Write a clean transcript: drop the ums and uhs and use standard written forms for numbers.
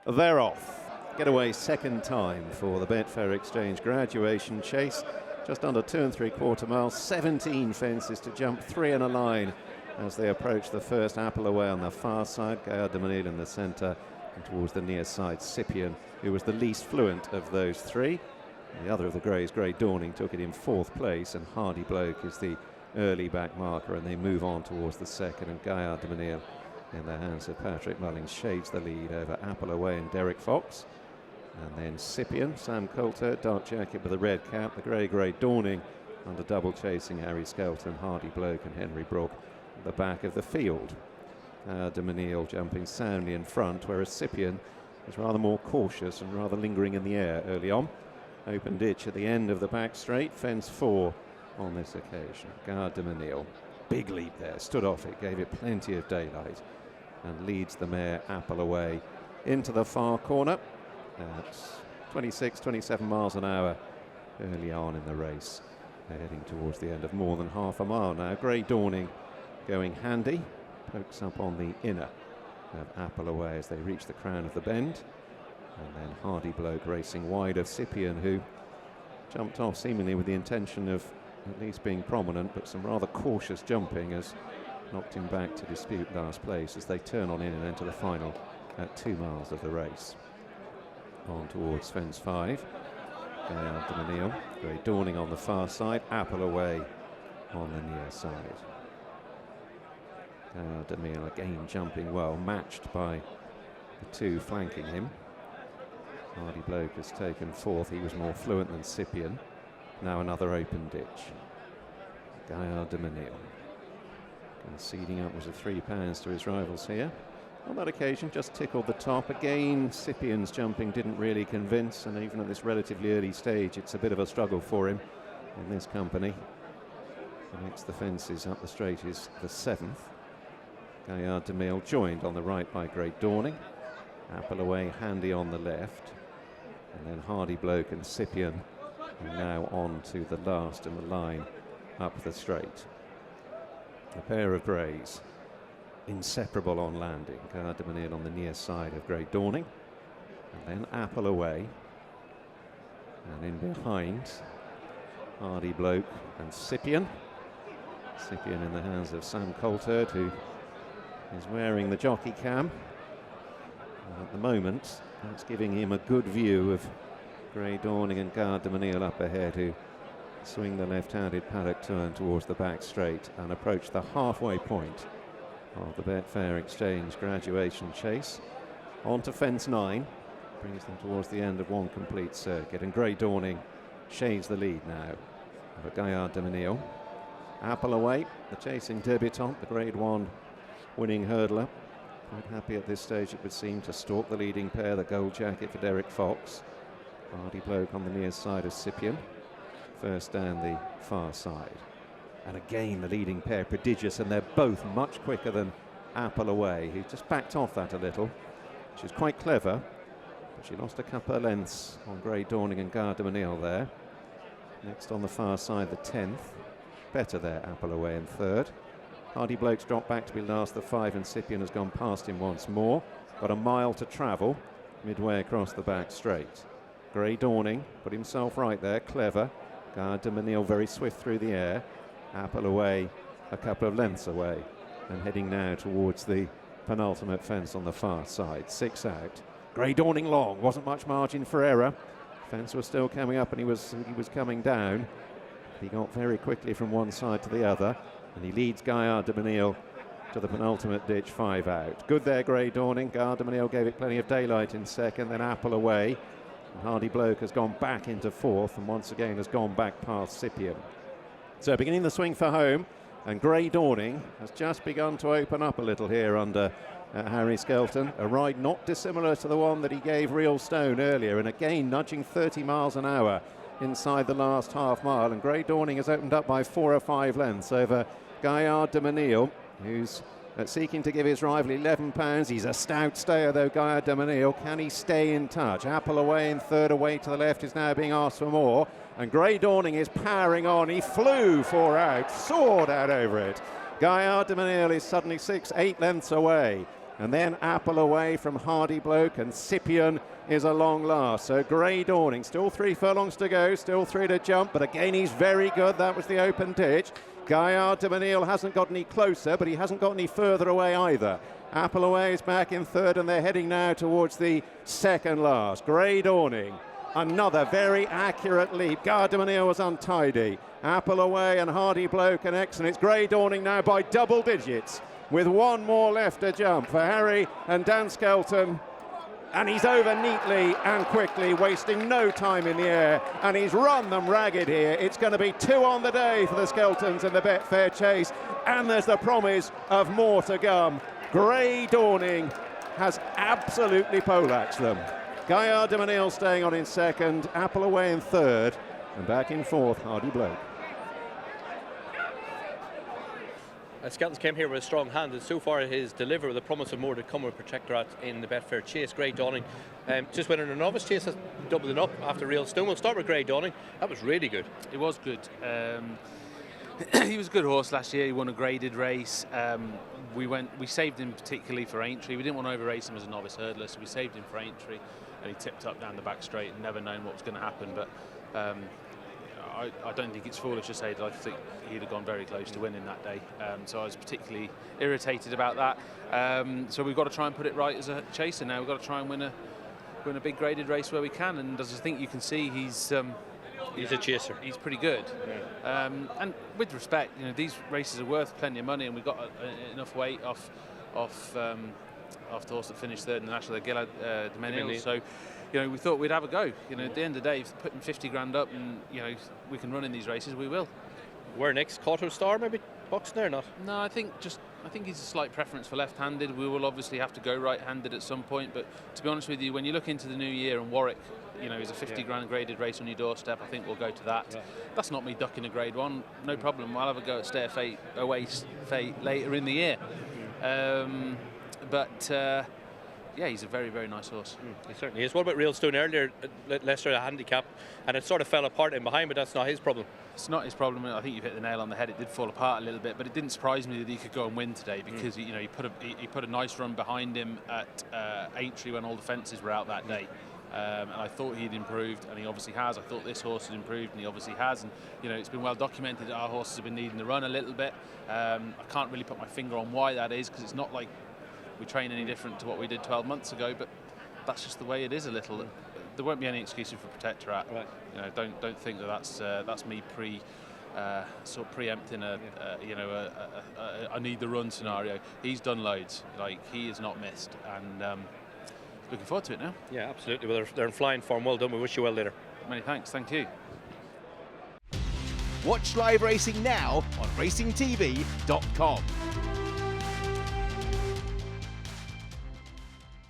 They're off. Getaway second time for the Betfair Exchange graduation chase. Just under 2 3/4 miles, 17 fences to jump, 3 in a line as they approach the first apple away on the far side. Gaillard de Menil in the centre, and towards the near side, Scypion, who was the least fluent of those three. The other of the Greys, Grey Dawning, took it in 4th place, and Hardy Bloke is the early back marker, and they move on towards the second, and Gaillard de Menil in the hands of Patrick Mullings shades the lead over Apple Away and Derek Fox. And then Scypion, Sam Coulter, dark jacket with a red cap, the Grey Dawning under double chasing Harry Skelton, Hardy Bloke and Henry Brook at the back of the field. De Menil jumping soundly in front, whereas Scypion is rather more cautious and rather lingering in the air early on. Open ditch at the end of the back straight, fence 4 on this occasion. Gaillard de Menil, big leap there, stood off it, gave it plenty of daylight, and leads the mare Apple Away into the far corner at 26, 27 miles an hour early on in the race. They're heading towards the end of more than half a mile now. Grey Dawning going handy, pokes up on the inner of Apple Away as they reach the crown of the bend. And then Hardy Bloke racing wide of Scypion, who jumped off seemingly with the intention of at least being prominent, but some rather cautious jumping has knocked him back to dispute last place as they turn on in and enter the final at 2 miles of the race. On towards fence 5, Gaillard de Menil, Grey Dawning on the far side, Apple Away on the near side. Gaillard de Menil again jumping well, matched by the 2 flanking him. Hardy Bloke has taken 4th, he was more fluent than Scypion. Now another open ditch. Gaillard de Menil conceding upwards of £3 to his rivals here. On that occasion, just tickled the top. Again, Scypion's jumping didn't really convince, and even at this relatively early stage, it's a bit of a struggle for him in this company. The next the fences up the straight is the 7th. Gaillard de Menil joined on the right by Grey Dawning. Apple Away handy on the left. And then Hardy Bloke and Scypion are now on to the last in the line up the straight. A pair of greys, inseparable on landing. Gaillard de Menil on the near side of Grey Dawning, and then Apple Away, and in behind Hardy Bloke and Scypion. Scypion in the hands of Sam Coulter, who is wearing the jockey cam. And at the moment, that's giving him a good view of Grey Dawning and Gaillard de Menil up ahead, who swing the left-handed paddock turn towards the back straight and approach the halfway point of the Betfair Exchange graduation chase. On to fence 9, brings them towards the end of one complete circuit, and Grey Dawning shades the lead now over Gaillard de Menil. Apple Away, the chasing debutant, the Grade 1 winning hurdler, quite happy at this stage, it would seem, to stalk the leading pair, the gold jacket for Derek Fox. Hardy Bloke on the near side of Scypion, first down the far side. And again, the leading pair prodigious, and they're both much quicker than Apple Away, who just backed off that a little. She's quite clever, but she lost a couple of lengths on Grey Dawning and Gaillard de Menil there. Next on the far side, the 10th. Better there, Apple Away in 3rd. Hardy Bloke's dropped back to be last, the 5, and Scypion has gone past him once more. Got a mile to travel midway across the back straight. Grey Dawning put himself right there, clever. Gaillard de Menil very swift through the air. Apple Away a couple of lengths away, and heading now towards the penultimate fence on the far side. 6 out. Grey Dawning long, wasn't much margin for error. Fence was still coming up and he was coming down. He got very quickly from one side to the other, and he leads Gaillard de Menil to the penultimate ditch, 5 out. Good there, Grey Dawning. Gaillard de Menil gave it plenty of daylight in second, then Apple Away. And Hardy Bloke has gone back into 4th and once again has gone back past Scypion. So beginning the swing for home, and Grey Dawning has just begun to open up a little here under Harry Skelton. A ride not dissimilar to the one that he gave Real Stone earlier, and again nudging 30 miles an hour inside the last half mile, and Grey Dawning has opened up by 4 or 5 lengths over Gaillard de Menil, who's seeking to give his rival £11. He's a stout stayer though, Gaillard de Menil. Can he stay in touch? Apple Away in 3rd, away to the left, is now being asked for more, and Grey Dawning is powering on. He flew 4 out, soared out over it. Gaillard de Menil is suddenly 6, 8 lengths away. And then Apple Away from Hardy Bloke, and Scipion is a long last. So Grey Dawning, still 3 furlongs to go, still 3 to jump, but again he's very good. That was the open ditch. Gaillard de Menil hasn't got any closer, but he hasn't got any further away either. Apple Away is back in third, and they're heading now towards the second last. Grey Dawning, another very accurate leap. Gaillard de Menil was untidy. Apple Away and Hardy Bloke and excellent. It's Grey Dawning now by double digits, with 1 more left to jump for Harry and Dan Skelton. And he's over neatly and quickly, wasting no time in the air. And he's run them ragged here. It's going to be 2 on the day for the Skeltons in the Betfair Chase. And there's the promise of more to come. Grey Dawning has absolutely poleaxed them. Gaillard de Menil staying on in second, Apple Away in third, and back in fourth, Hardy Bloke. Skelton's came here with a strong hand, and so far he's delivered with a promise of more to come with Protectorate in the Betfair Chase. Grey Dawning just winning a novice chase, has doubling up after Real Stone. We'll start with Grey Dawning. That was really good. It was good. He was a good horse last year. He won a graded race. We saved him particularly for Aintree. We didn't want to over-race him as a novice hurdler, so we saved him for Aintree, and he tipped up down the back straight and never known what was going to happen. But I don't think it's foolish to say that I think he'd have gone very close to winning that day. So I was particularly irritated about that. So we've got to try and put it right as a chaser now. We've got to try and win a big graded race where we can. And as I think you can see, he's a chaser. He's pretty good. Yeah. And with respect, these races are worth plenty of money, and we got enough weight off the horse that finished third in the National, Gaillard de Menil. So, we thought we'd have a go. At the end of the day, if putting 50 grand up and we can run in these races, we will. Where next? Cotto Star maybe boxing there or not? No, I think he's a slight preference for left-handed. We will obviously have to go right-handed at some point, but to be honest with you, when you look into the new year and Warwick, is a 50 grand graded race on your doorstep, I think we'll go to that. Yeah. That's not me ducking a grade 1, no problem. I'll have a go at Stay Away Fate later in the year. Yeah, he's a very, very nice horse. He certainly is. What about Real Stone earlier? Leicester a handicap, and it sort of fell apart in behind, but that's not his problem. It's not his problem. I think you've hit the nail on the head. It did fall apart a little bit, but it didn't surprise me that he could go and win today, because he put a nice run behind him at Aintree when all the fences were out that day. And I thought he'd improved, and he obviously has. I thought this horse had improved, and he obviously has. And it's been well documented that our horses have been needing the run a little bit. I can't really put my finger on why that is, because it's not like we train any different to what we did 12 months ago, but that's just the way it is a little. There won't be any excuses for Protectorate. Right. Don't think that's me preempting a need the run scenario. He's done loads. He has not missed, and looking forward to it now. Yeah, absolutely. Well, they're in flying form. Well done. We wish you well later. Many thanks. Thank you. Watch live racing now on racingtv.com.